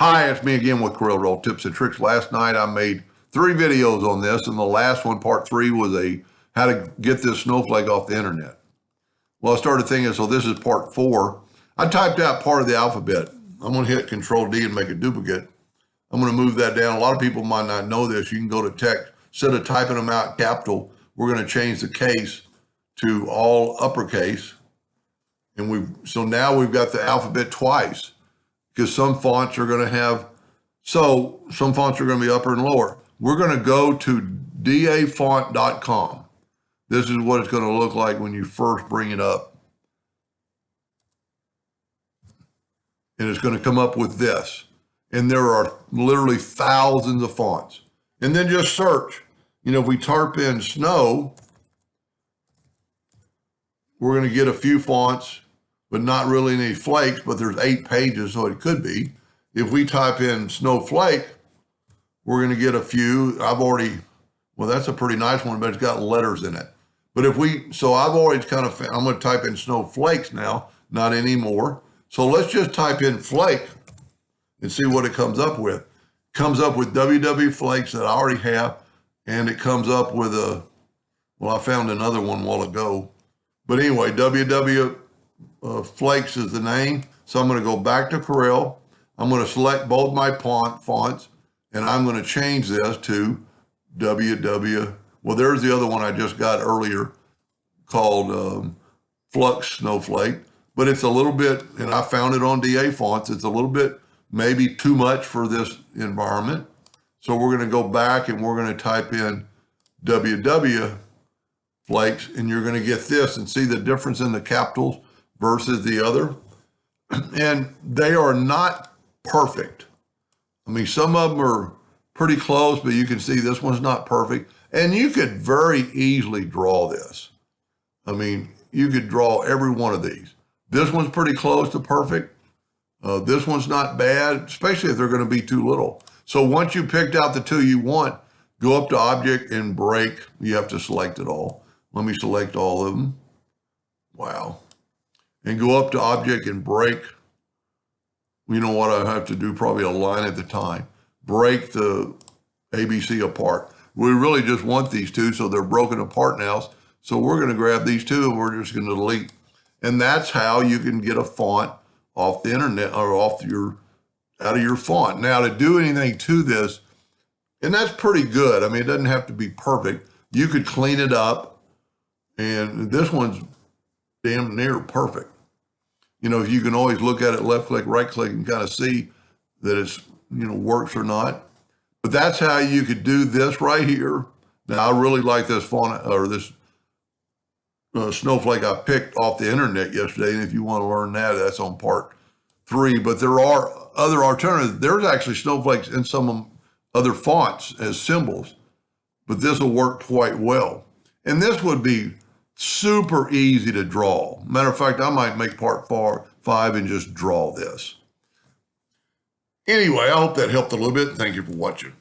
Hi, it's me again with Corel tips and tricks. Last night I made 3 videos on this, and the last one, part 3, was how to get this snowflake off the internet. Well, I started thinking, so this is part 4. I typed out part of the alphabet. I'm going to hit Control D and make a duplicate. I'm going to move that down. A lot of people might not know this. You can go to text. Instead of typing them out capital, we're going to change the case to all uppercase. So now we've got the alphabet twice, because some fonts are going to have, some fonts are going to be upper and lower. We're going to go to dafont.com. This is what it's going to look like when you first bring it up. And it's going to come up with this. And there are literally thousands of fonts. And then just search. If we type in snow, we're going to get a few fonts, but not really any flakes, but there's 8 pages, so it could be. If we type in snowflake, we're going to get a few. Well, that's a pretty nice one, but it's got letters in it. But I've always I'm going to type in snowflakes now, not anymore. So let's just type in flake and see what it comes up with. It comes up with WW flakes that I already have, and it comes up with I found another one a while ago. But anyway, WW flakes is the name. So I'm going to go back to Corel. I'm going to select both my fonts, and I'm going to change this to WW. Well, there's the other one I just got earlier called Flux Snowflake, but it's a little bit, and I found it on DA fonts. It's a little bit maybe too much for this environment. So we're going to go back and we're going to type in WW flakes, and you're going to get this and see the difference in the capitals versus the other. And they are not perfect. Some of them are pretty close, but you can see this one's not perfect. And you could very easily draw this. You could draw every one of these. This one's pretty close to perfect. This one's not bad, especially if they're going to be too little. So once you picked out the 2 you want, go up to Object and Break. You have to select it all. Let me select all of them. Wow. And go up to Object and Break. You know what I have to do? Probably a line at a time. Break the ABC apart. We really just want these 2, so they're broken apart now. So we're going to grab these 2 and we're just going to delete. And that's how you can get a font off the internet or out of your font. Now, to do anything to this, and that's pretty good. It doesn't have to be perfect. You could clean it up, and this one's damn near perfect. You can always look at it, left click, right click, and kind of see that it's, works or not. But that's how you could do this right here. Now, I really like this font, or this snowflake I picked off the internet yesterday. And if you want to learn that, that's on part 3. But there are other alternatives. There's actually snowflakes in some other fonts as symbols, but this will work quite well. And this would be super easy to draw. Matter of fact, I might make part 5 and just draw this. Anyway, I hope that helped a little bit. Thank you for watching.